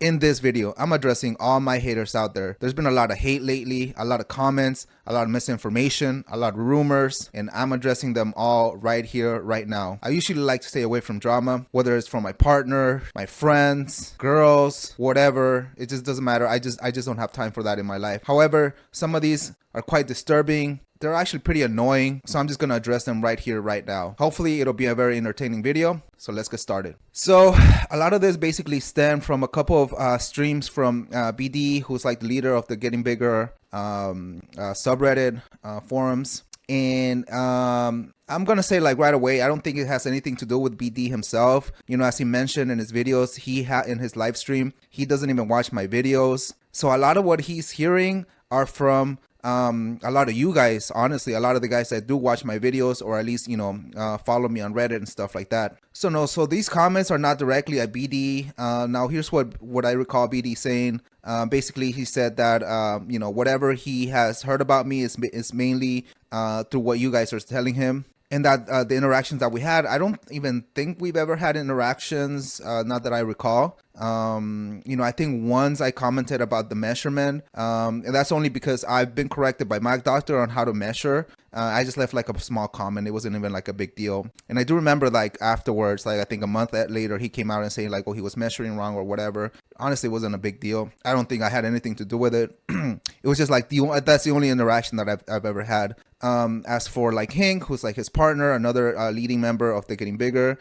in this video, I'm addressing all my haters out there. There's been a lot of hate lately, a lot of comments, a lot of misinformation, a lot of rumors, and I'm addressing them all right here, right now. I usually like to stay away from drama, whether it's from my partner, my friends, girls, whatever. It just doesn't matter. I just don't have time for that in my life. However, some of these are quite disturbing. They're actually pretty annoying, so I'm just going to address them right here, right now. Hopefully, it'll be a very entertaining video, so let's get started. So, a lot of this basically stemmed from a couple of streams from BD, who's like the leader of the Getting Bigger subreddit forums. And I'm gonna say like right away, I don't think it has anything to do with BD himself. You know, as he mentioned in his videos, in his live stream, he doesn't even watch my videos. So a lot of what he's hearing are from a lot of you guys, honestly, a lot of the guys that do watch my videos, or at least, you know, follow me on Reddit and stuff like that. So these comments are not directly at BD. Now here's what I recall BD saying. Basically, he said that, you know, whatever he has heard about me is mainly through what you guys are telling him. And that the interactions that we had, I don't even think we've ever had interactions, not that I recall. You know, I think once I commented about the measurement, and that's only because I've been corrected by my doctor on how to measure. I just left like a small comment. It wasn't even like a big deal. And I do remember like afterwards, like I think a month later, he came out and saying like, oh, he was measuring wrong or whatever. Honestly, it wasn't a big deal. I don't think I had anything to do with it. It was just like that's the only interaction that I've ever had. As for like Hank, who's like his partner, another leading member of the Getting Bigger,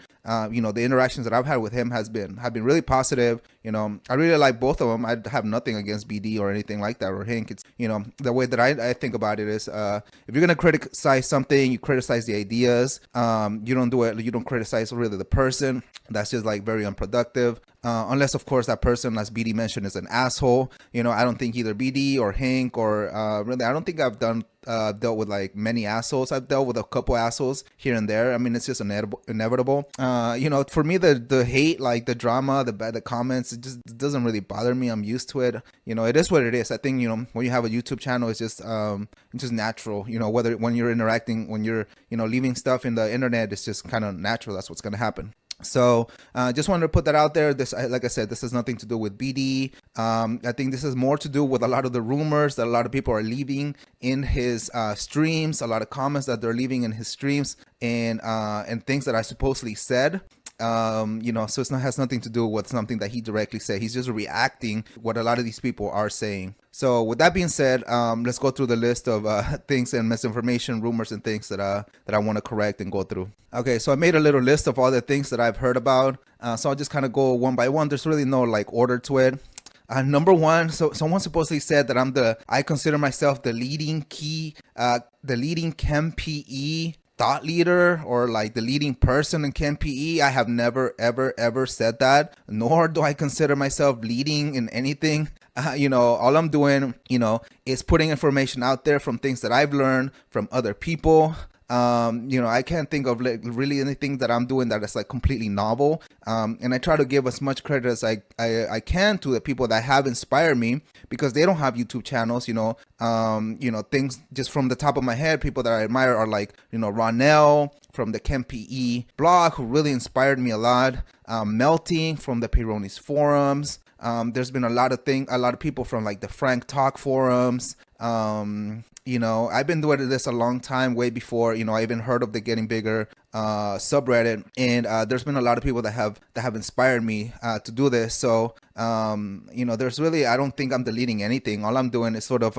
you know, the interactions that I've had with him have been really positive. You know, I really like both of them. I have nothing against BD or anything like that, or Hank. It's, you know, the way that I think about it is, if you're gonna criticize something, you criticize the ideas. You don't criticize really the person. That's just like very unproductive. Unless, of course, that person, as BD mentioned, is an asshole. You know, I don't think either BD or Hank or really, I don't think I've dealt with like many assholes. I've dealt with a couple assholes here and there. I mean, it's just inevitable. You know, for me, the hate, like the drama, the comments, it just doesn't really bother me. I'm used to it. You know, it is what it is. I think, you know, when you have a YouTube channel, it's just natural. You know, when you're interacting, when you're, you know, leaving stuff in the internet, it's just kind of natural. That's what's gonna happen. So just wanted to put that out there. This, like I said, this has nothing to do with BD. I think this is more to do with a lot of the rumors that a lot of people are leaving in his streams, a lot of comments that they're leaving in his streams, and things that I supposedly said. You know, so has nothing to do with something that he directly said. He's just reacting what a lot of these people are saying. So with that being said, let's go through the list of things and misinformation, rumors, and things that I want to correct and go through. Okay, so I made a little list of all the things that I've heard about. So I'll just kind of go one by one. There's really no like order to it. Number one, so someone supposedly said that I consider myself the leading Chem PE thought leader, or like the leading person in Chem PE. I have never, ever said that, nor do I consider myself leading in anything. You know, all I'm doing, you know, is putting information out there from things that I've learned from other people. You know, I can't think of like really anything that I'm doing that is like completely novel. And I try to give as much credit as I can to the people that have inspired me, because they don't have YouTube channels. You know, things just from the top of my head, people that I admire are like, you know, Ronell from the Chem PE blog, who really inspired me a lot. Melting from the Pironi's forums. There's been a lot of people from like the Frank Talk forums. You know, I've been doing this a long time, way before, you know, I even heard of the Getting Bigger subreddit, and there's been a lot of people that have inspired me to do this. So you know, there's really, I don't think I'm deleting anything. All I'm doing is sort of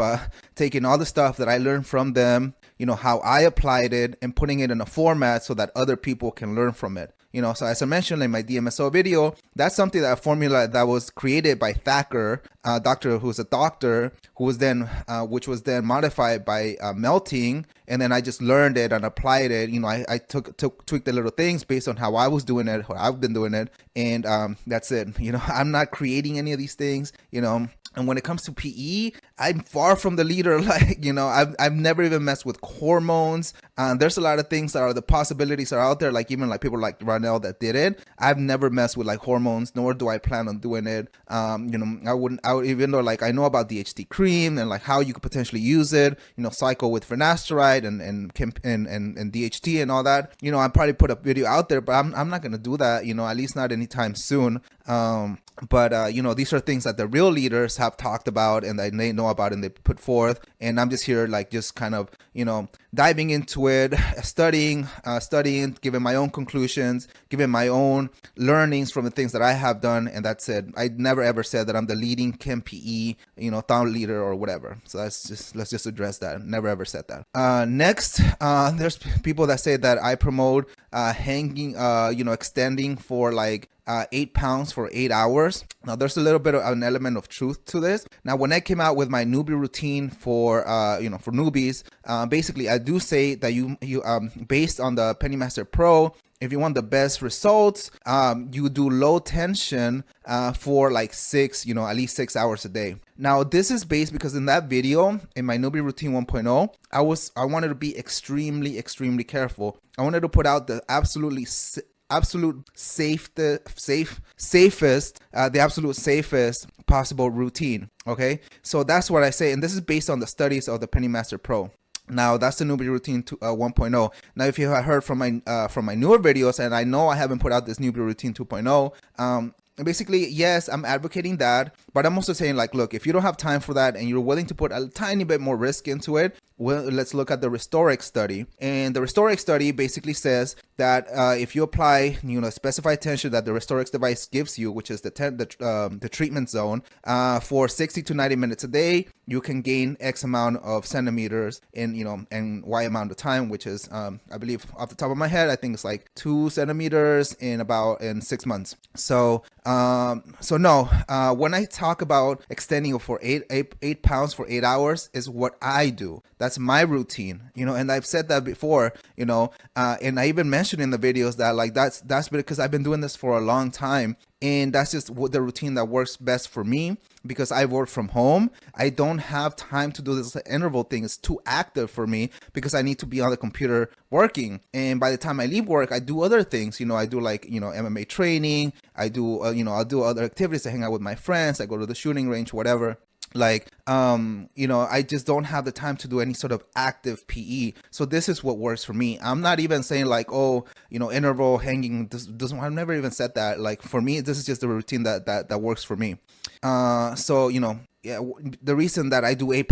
taking all the stuff that I learned from them, you know, how I applied it, and putting it in a format so that other people can learn from it. You know, so as I mentioned in my DMSO video, that's something, that formula that was created by Thacker, who's a doctor, who was then, which was then modified by Melting, and then I just learned it and applied it. You know, I tweaked the little things based on how I was doing it, how I've been doing it, and that's it. You know, I'm not creating any of these things. You know, And when it comes to PE, I'm far from the leader. Like, I've never even messed with hormones. There's a lot of things that are the possibilities are out there. Like even like people like Ronell that did it. I've never messed with like hormones, nor do I plan on doing it. I would even though like I know about DHT cream and like how you could potentially use it. Cycle with finasteride and DHT and all that. I probably put a video out there, but I'm not gonna do that. At least not anytime soon. But these are things that the real leaders have talked about and that they know about and they put forth. And I'm just here like just kind of, diving into it, studying, giving my own conclusions, giving my own learnings from the things that I have done. And that's it. I never ever said that I'm the leading Chem PE, thought leader or whatever. So let's just address that. Never ever said that. Next, there's people that say that I promote hanging, extending for like 8 pounds for 8 hours. Now there's a little bit of an element of truth to this. Now when I came out with my newbie routine for for newbies, basically I do say that you based on the Pennymaster Pro, if you want the best results, you do low tension for like at least 6 hours a day. Now this is based because in that video, in my newbie routine 1.0, I wanted to be extremely careful. I wanted to put out the absolute safest possible routine. Okay, so that's what I say, and this is based on the studies of the Pennymaster Pro. Now that's the newbie routine 1.0. Now if you have heard from my newer videos, and I know I haven't put out this newbie routine 2.0, basically, yes, I'm advocating that, but I'm also saying like, look, if you don't have time for that and you're willing to put a tiny bit more risk into it, well, let's look at the Restoric study. And the Restoric study basically says that if you apply, specified tension that the Restoric device gives you, which is the treatment zone, for 60 to 90 minutes a day, you can gain X amount of centimeters in, and Y amount of time, which is, I believe off the top of my head, I think it's like 2 centimeters in 6 months. So no, when I talk about extending for 8 pounds for 8 hours is what I do. That's my routine, and I've said that before, and I even mentioned in the videos that like that's because I've been doing this for a long time. And that's just the routine that works best for me because I work from home. I don't have time to do this interval thing. It's too active for me because I need to be on the computer working. And by the time I leave work, I do other things. I do like, MMA training. I do, I'll do other activities. I hang out with my friends. I go to the shooting range, whatever. Like, I just don't have the time to do any sort of active PE. So this is what works for me. I'm not even saying like, oh, interval hanging doesn't, I've never even said that. Like for me, this is just the routine that works for me. So, yeah, the reason that I do 8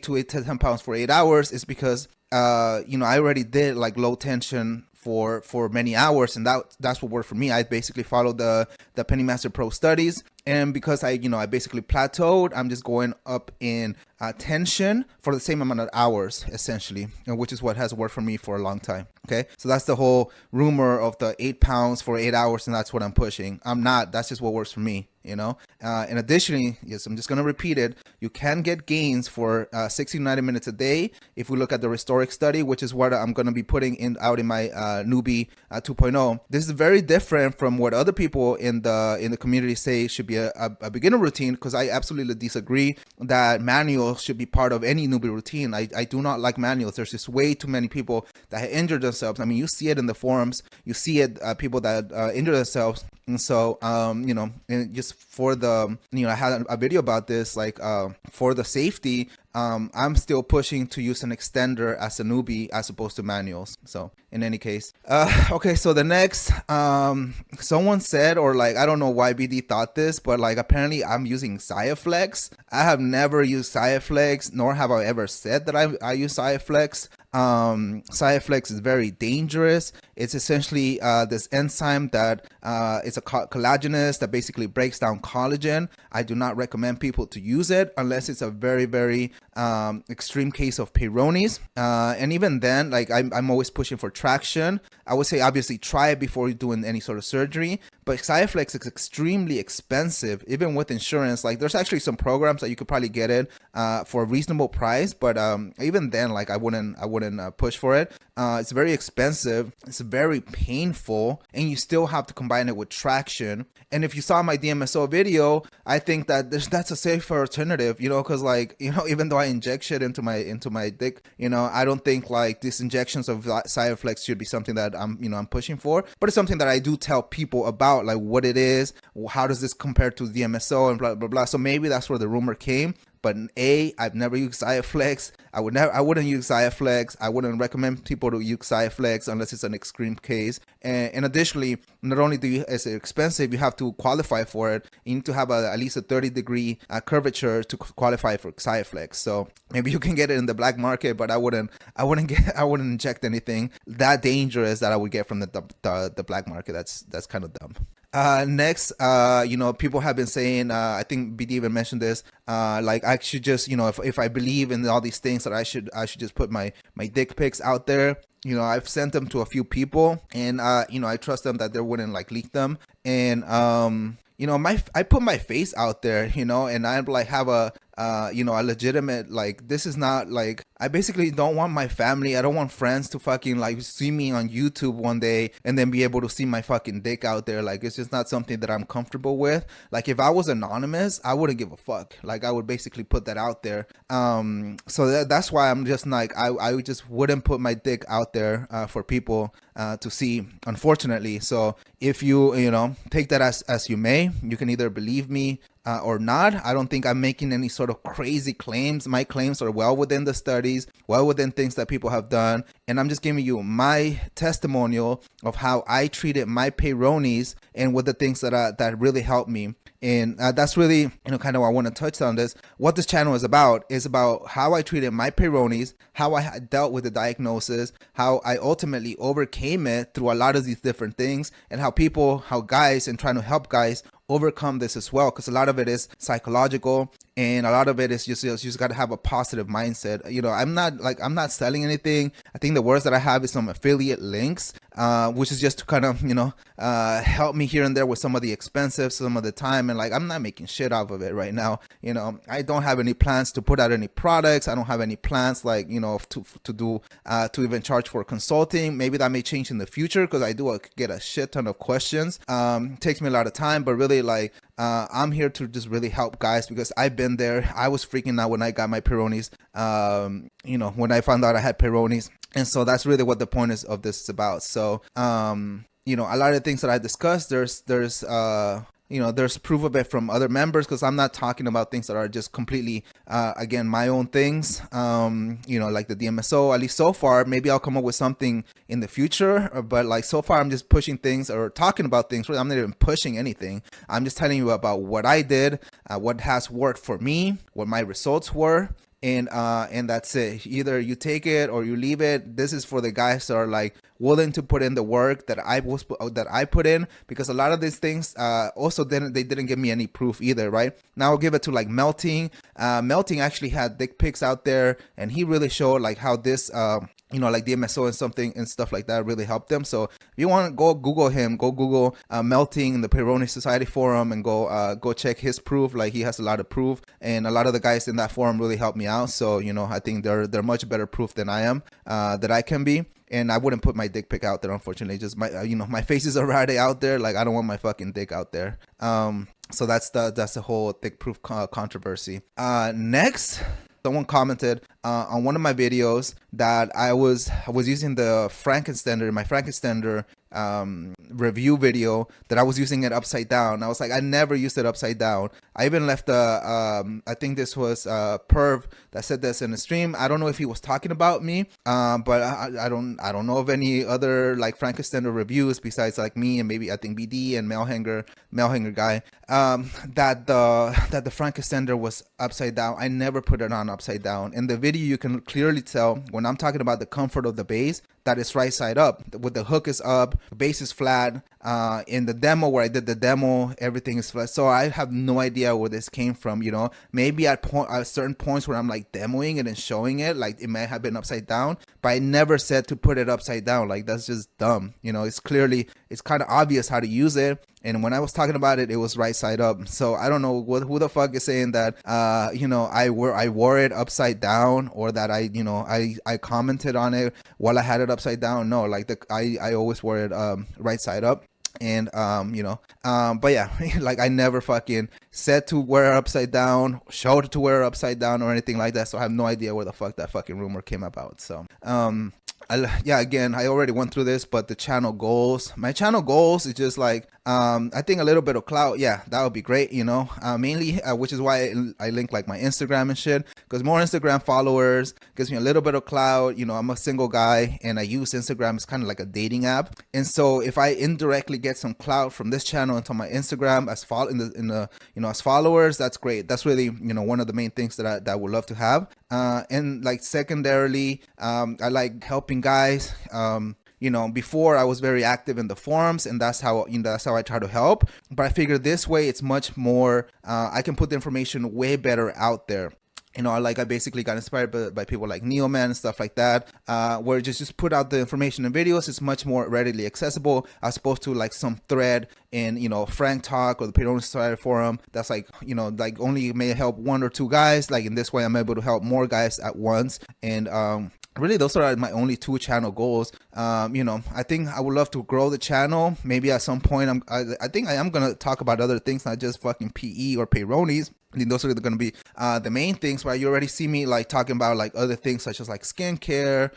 to 10 pounds for 8 hours is because, I already did like low tension for many hours, and that's what worked for me. I basically followed the Pennymaster Pro studies, and because I basically plateaued, I'm just going up in tension for the same amount of hours, essentially, which is what has worked for me for a long time. Okay, so that's the whole rumor of the 8 pounds for 8 hours, and that's what I'm pushing. I'm not. That's just what works for me. And additionally, yes, I'm just going to repeat it. You can get gains for 60 to 90 minutes a day. If we look at the Restoric study, which is what I'm going to be putting out in my newbie 2.0, this is very different from what other people in the community say should be a beginner routine, because I absolutely disagree that manuals should be part of any newbie routine. I do not like manuals. There's just way too many people that have injured themselves. I mean, you see it in the forums. You see it, people that injure themselves. And so, and just for the, I had a video about this, like for the safety, I'm still pushing to use an extender as a newbie as opposed to manuals. So in any case, okay, so the next, someone said, or like, I don't know why BD thought this, but like apparently I'm using Xiaflex. I have never used Xiaflex, nor have I ever said that I use Xiaflex. Xiaflex is very dangerous. It's essentially this enzyme that it's a collagenase that basically breaks down collagen. I do not recommend people to use it unless it's a very, very extreme case of Peyronie's. And even then, like I'm always pushing for traction. I would say obviously try it before you're doing any sort of surgery. But Xiaflex is extremely expensive, even with insurance. Like there's actually some programs that you could probably get it for a reasonable price, but even then, like I wouldn't push for it. It's very expensive. It's very painful, and you still have to combine it with traction. And if you saw my DMSO video, I think that that's a safer alternative, you know, because like, you know, even though I inject shit into my dick, you know, I don't think like these injections of Xiaflex should be something that I'm pushing for, but it's something that I do tell people about, like what it is, how does this compare to DMSO and blah blah blah. So maybe that's where the rumor came. But I've never used Xiaflex. I wouldn't use Xiaflex. I wouldn't recommend people to use Xiaflex unless it's an extreme case. And additionally, not only is it expensive, you have to qualify for it. You need to have at least a 30-degree curvature to qualify for Xiaflex. So maybe you can get it in the black market, but I wouldn't inject anything that dangerous that I would get from the black market. That's kind of dumb. Next, you know, people have been saying, I think BD even mentioned this, like I should just, you know, if I believe in all these things, that I should just put my dick pics out there. You know, I've sent them to a few people, and you know, I trust them that they wouldn't like leak them. And you know, I put my face out there, you know, and I like have a you know, a legitimate, like, this is not like, I basically don't want my family, I don't want friends to fucking like see me on YouTube one day and then be able to see my fucking dick out there. Like, it's just not something that I'm comfortable with. Like, if I was anonymous, I wouldn't give a fuck. Like, I would basically put that out there. So that's why I'm just like, I just wouldn't put my dick out there for people to see, unfortunately. So if you know, take that as you may, you can either believe me or not. I don't think I'm making any sort of crazy claims. My claims are well within the studies, well within things that people have done, and I'm just giving you my testimonial of how I treated my Peyronie's and with the things that really helped me. And that's really, you know, kind of why I want to touch on this. What this channel is about how I treated my Peyronie's, how I dealt with the diagnosis, how I ultimately overcame it through a lot of these different things, and how guys, and trying to help guys overcome this as well, because a lot of it is psychological, and a lot of it is you just got to have a positive mindset. You know, I'm not selling anything. I think the words that I have is some affiliate links, which is just to kind of, you know, help me here and there with some of the expenses, some of the time, and like I'm not making shit off of it right now. You know, I don't have any plans to put out any products. I don't have any plans, like, you know, to do to even charge for consulting. Maybe that may change in the future, because I do get a shit ton of questions. Takes me a lot of time, but really, like, I'm here to just really help guys, because I've been there. I was freaking out when I got my Peyronie's, you know, when I found out I had Peyronie's. And so that's really what the point of this is about. So, you know, a lot of things that I discussed, there's you know, there's proof of it from other members, because I'm not talking about things that are just completely, again, my own things, you know, like the DMSO, at least so far. Maybe I'll come up with something in the future, but like so far I'm just pushing things or talking about things. I'm not even pushing anything. I'm just telling you about what I did, what has worked for me, what my results were. And that's it. Either you take it or you leave it. This is for the guys that are like willing to put in the work that I put in, because a lot of these things also didn't give me any proof either, right? Now I'll give it to like Melting. Melting actually had dick pics out there, and he really showed like how this you know, like DMSO and something and stuff like that really helped them. So if you want to go Google him, go Google Melting in the Peyronie Society forum, and go check his proof. Like, he has a lot of proof, and a lot of the guys in that forum really helped me out. So, you know, I think they're much better proof than I am, that I can be. And I wouldn't put my dick pic out there, unfortunately. Just my, you know, my face is already out there. Like, I don't want my fucking dick out there. So that's the whole dick proof controversy. Next, someone commented on one of my videos that I was using the Frankenstender, my Frankenstender review video, that I was using it upside down. I was like, I never used it upside down. I even left I think this was Perv that said this in the stream. I don't know if he was talking about me, but I don't know of any other like Frankenstender reviews besides like me and maybe I think BD and Mailhanger guy, that the Frankenstender was upside down. I never put it on upside down. In the video, you can clearly tell when I'm talking about the comfort of the bass that it's right side up, with the hook is up, the bass is flat. in the demo where I did the demo, everything is flat. So I have no idea where this came from, you know. Maybe at certain points where I'm like demoing it and showing it, like it may have been upside down, but I never said to put it upside down. Like that's just dumb, you know. It's kind of obvious how to use it. And when I was talking about it, it was right side up. So I don't know who the fuck is saying that, you know, I wore it upside down, or that I commented on it while I had it upside down. No, like I always wore it right side up. And but yeah, like I never fucking said to wear it upside down, showed to wear it upside down, or anything like that. So I have no idea where the fuck that fucking rumor came about. So again, I already went through this, but my channel goals is just like, I think a little bit of clout. Yeah, that would be great, you know, mainly, which is why I link like my Instagram and shit, because more Instagram followers gives me a little bit of clout. You know, I'm a single guy and I use Instagram as kind of like a dating app. And so if I indirectly get some clout from this channel into my Instagram as as followers, that's great. That's really, you know, one of the main things that I would love to have. And like secondarily, I like helping guys. You know, before I was very active in the forums, and that's how I try to help. But I figure this way it's much more, I can put the information way better out there. You know, I basically got inspired by people like Neoman and stuff like that, where just put out the information in videos. It's much more readily accessible as opposed to like some thread in, you know, Frank Talk or the Payroll Society forum. That's like, you know, like only may help one or two guys. Like in this way, I'm able to help more guys at once. And really, those are my only two channel goals. You know, I think I would love to grow the channel. Maybe at some point, I think I am gonna talk about other things, not just fucking PE or payrollnies. I think those are going to be the main things, but you already see me like talking about like other things such as like skincare.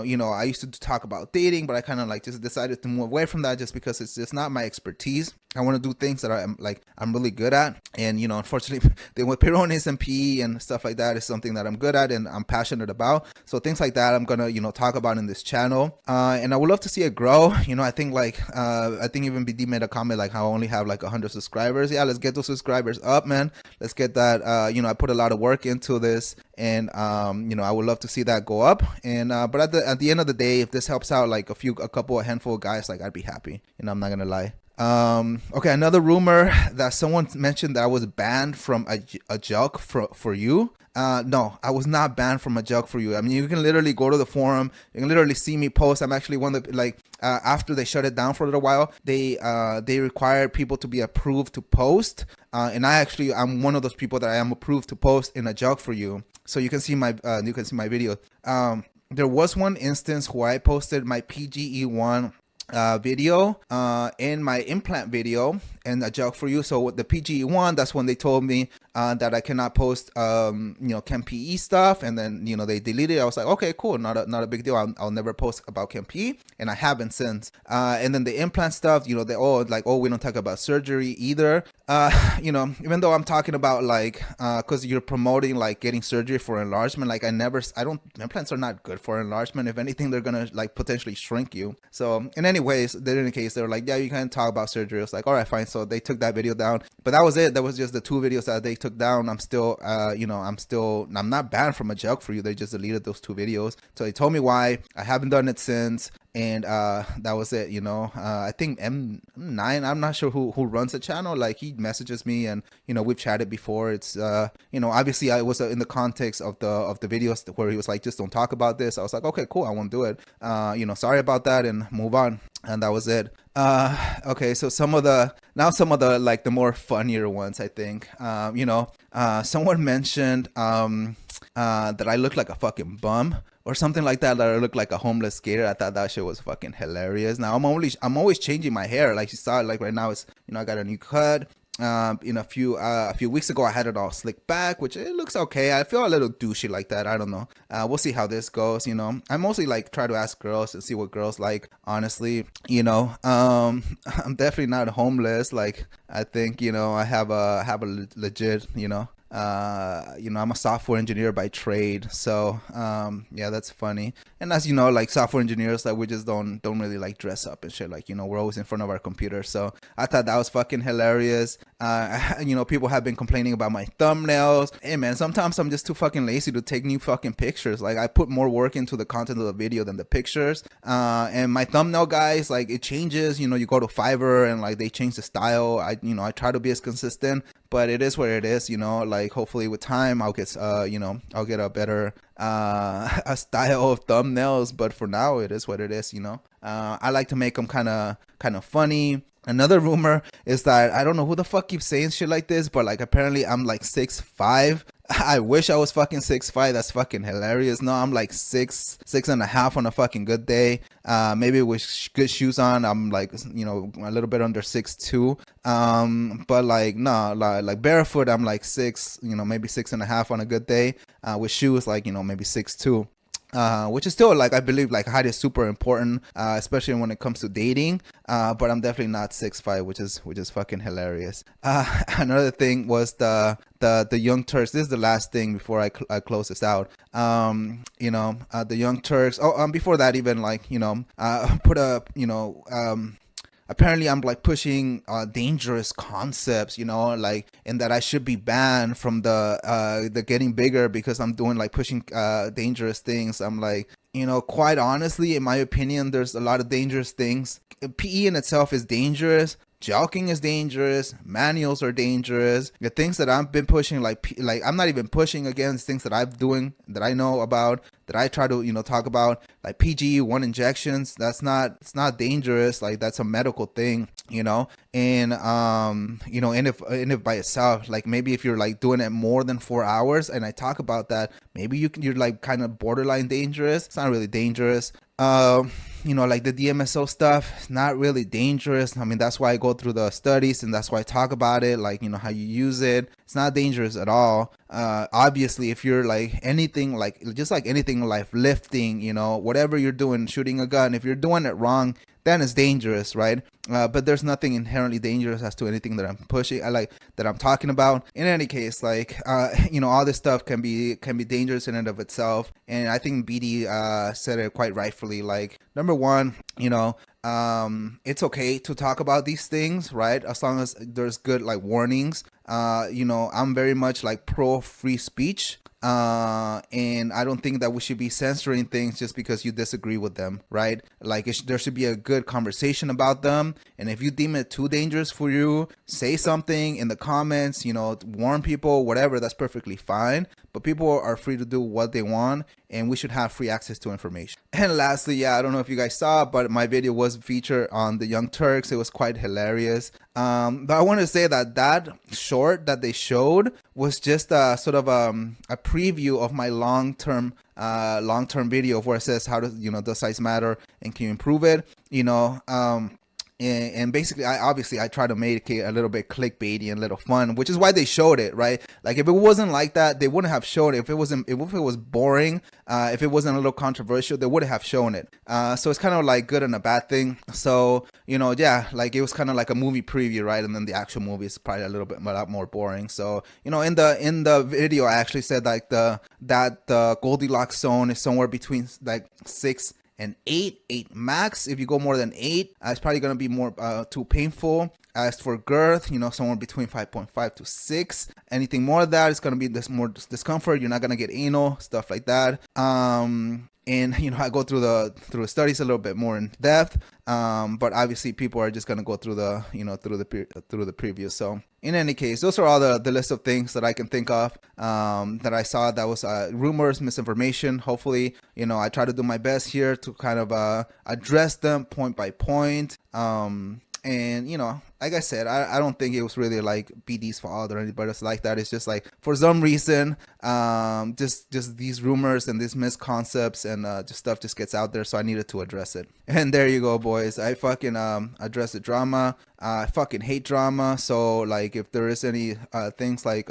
You know, I used to talk about dating, but I kind of like just decided to move away from that just because it's just not my expertise. I want to do things that I'm really good at. And, you know, unfortunately, with payrollnies and PE and stuff like that is something that I'm good at and I'm passionate about. So things like that I'm going to, you know, talk about in this channel. And I would love to see it grow. You know, I think even BD made a comment like how I only have like 100 subscribers. Yeah, let's get those subscribers up, man. Let's get that. You know, I put a lot of work into this, and you know, I would love to see that go up. And but at the end of the day, if this helps out like a handful of guys, like I'd be happy. You know, I'm not gonna lie. Okay, another rumor that someone mentioned that I was banned from a jug for you. No, I was not banned from a jug for you. I mean, you can literally go to the forum. You can literally see me post. I'm actually one that like after they shut it down for a little while, they required people to be approved to post. And I'm one of those people that I am approved to post in a jug for you. So you can see my video. There was one instance where I posted my PGE1 video in my implant video and a jug for you. So with the PGE1, that's when they told me that I cannot post you know, ChemPE stuff, and then, you know, they deleted it. I was like, okay, cool, not a big deal. I'll never post about ChemPE, and I haven't since. And then the implant stuff, you know, they all like, oh, we don't talk about surgery either. You know, even though I'm talking about like because you're promoting like getting surgery for enlargement, like implants are not good for enlargement. If anything, they're gonna like potentially shrink you. So in any case, they were like, yeah, you can't talk about surgery. I was like, all right, fine. So they took that video down, but that was it. That was just the two videos that they took down. I'm still you know, I'm not banned from a jug for you. They just deleted those two videos. So they told me why. I haven't done it since. And that was it, you know. I think M9, I'm not sure who runs the channel. Like, he messages me, and, you know, we've chatted before. It's you know, obviously I was in the context of the videos where he was like, just don't talk about this. I was like, okay, cool, I won't do it. You know, sorry about that, and move on. And that was it. Okay, so some of the like the more funnier ones, I think. You know, someone mentioned that I look like a fucking bum or something like that I look like a homeless skater. I thought that shit was fucking hilarious. Now I'm always changing my hair. Like you saw, like right now it's, you know, I got a new cut. In a few weeks ago I had it all slicked back, which it looks okay. I feel a little douchey like that. I don't know. We'll see how this goes. You know, I mostly like try to ask girls and see what girls like, honestly. You know, I'm definitely not homeless. Like, I think, you know, I have a legit, you know, I'm a software engineer by trade. So, yeah, that's funny. And as you know, like software engineers, like we just don't really like dress up and shit. Like, you know, we're always in front of our computer. So I thought that was fucking hilarious. You know, people have been complaining about my thumbnails. Hey man, sometimes I'm just too fucking lazy to take new fucking pictures. Like I put more work into the content of the video than the pictures. And my thumbnail, guys, like it changes. You know, you go to Fiverr and like they change the style. I try to be as consistent, but it is what it is. You know, like hopefully with time I'll get I'll get a better a style of thumbnails. But for now, it is what it is. You know, I like to make them kind of funny. Another rumor is that I don't know who the fuck keeps saying shit like this, but like apparently I'm like 6'5". I wish I was fucking 6'5". That's fucking hilarious. No, I'm like 6'5" on a fucking good day. Maybe with good shoes on, I'm like, you know, a little bit under 6'2". But like no, like barefoot, I'm like 6, you know, maybe 6.5 on a good day. With shoes, like, you know, maybe 6'2". Which is still, like, I believe like height is super important, especially when it comes to dating. But I'm definitely not 6'5", which is fucking hilarious. Another thing was the Young Turks. This is the last thing before I close this out. You know, the Young Turks. Oh, before that, even like, you know, put a, you know, apparently I'm like pushing dangerous concepts, you know, like, and that I should be banned from the getting bigger because I'm doing like pushing dangerous things. I'm like, you know, quite honestly, in my opinion, there's a lot of dangerous things. PE in itself is dangerous. Jogging is dangerous. Manuals are dangerous. The things that I've been pushing, like I'm not even pushing against things that I'm doing, that I know about, that I try to, you know, talk about, like PGE-1 injections. It's not dangerous. Like that's a medical thing, you know. And you know, and if by itself, like maybe if you're like doing it more than 4 hours, and I talk about that, maybe you're like kind of borderline dangerous. It's not really dangerous. You know, like the DMSO stuff, it's not really dangerous. I mean, that's why I go through the studies and that's why I talk about it, like, you know, how you use it. It's not dangerous at all. Obviously, if you're like anything, like just like anything in life, lifting, you know, whatever you're doing, shooting a gun, if you're doing it wrong, then it's dangerous, right? But there's nothing inherently dangerous as to anything that I'm pushing, that I'm talking about. In any case, like, you know, all this stuff can be dangerous in and of itself. And I think BD said it quite rightfully. Like, number one, you know, it's okay to talk about these things, right? As long as there's good like warnings. You know, I'm very much like pro free speech. And I don't think that we should be censoring things just because you disagree with them, right? Like there should be a good conversation about them. And if you deem it too dangerous for you, say something in the comments, you know, warn people, whatever, that's perfectly fine. But people are free to do what they want, and we should have free access to information. And lastly, yeah, I don't know if you guys saw, but my video was featured on the Young Turks. It was quite hilarious. But I want to say that short that they showed was just a sort of a preview of my long-term video where it says how does, you know, does size matter and can you improve it, you know. And basically, I try to make it a little bit clickbaity and a little fun, which is why they showed it, right? Like if it wasn't like that, they wouldn't have shown it. If it was boring, if it wasn't a little controversial, they would have shown it. So it's kind of like good and a bad thing. So, you know, yeah, like it was kind of like a movie preview, right? And then the actual movie is probably a lot more boring. So, you know, in the video, I actually said like the Goldilocks zone is somewhere between like 6 and 8 max. If you go more than 8, it's probably going to be more too painful. As for girth, you know, somewhere between 5.5 to 6. Anything more than that, it's going to be more discomfort. You're not going to get anal, stuff like that. And you know, I go through the studies a little bit more in depth. But obviously people are just going to go through the, you know, through the preview. So in any case, those are all the list of things that I can think of that I saw that was rumors, misinformation. Hopefully, you know, I try to do my best here to kind of address them point by point. And, you know, like I said, I don't think it was really like BD's fault or anybody else like that. It's just like for some reason, just these rumors and these misconcepts and just stuff just gets out there. So I needed to address it. And there you go, boys. I fucking address the drama. I fucking hate drama. So like if there is any things like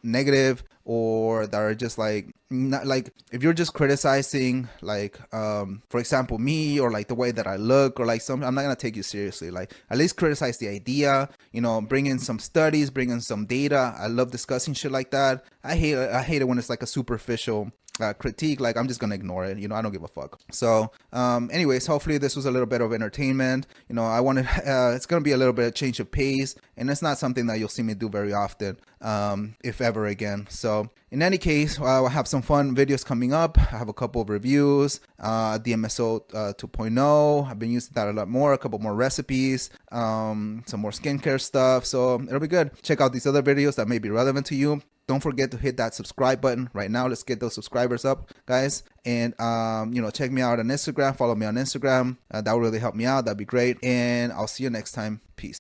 negative or that are just like not like if you're just criticizing like for example me or like the way that I look or like something, I'm not gonna take you seriously. Like at least criticize the idea, you know, bring in some studies, bring in some data. I love discussing shit like that. I hate it when it's like a superficial critique, like I'm just gonna ignore it. I don't give a fuck. So anyways, hopefully this was a little bit of entertainment. I wanted it's gonna be a little bit of change of pace, and it's not something that you'll see me do very often, if ever again. So in any case, I'll have some fun videos coming up. I have a couple of reviews, DMSO 2.0. I've been using that a lot more, a couple more recipes, some more skincare stuff. So it'll be good. Check out these other videos that may be relevant to you. Don't forget to hit that subscribe button right now. Let's get those subscribers up, guys. And, check me out on Instagram. Follow me on Instagram. That would really help me out. That'd be great. And I'll see you next time. Peace.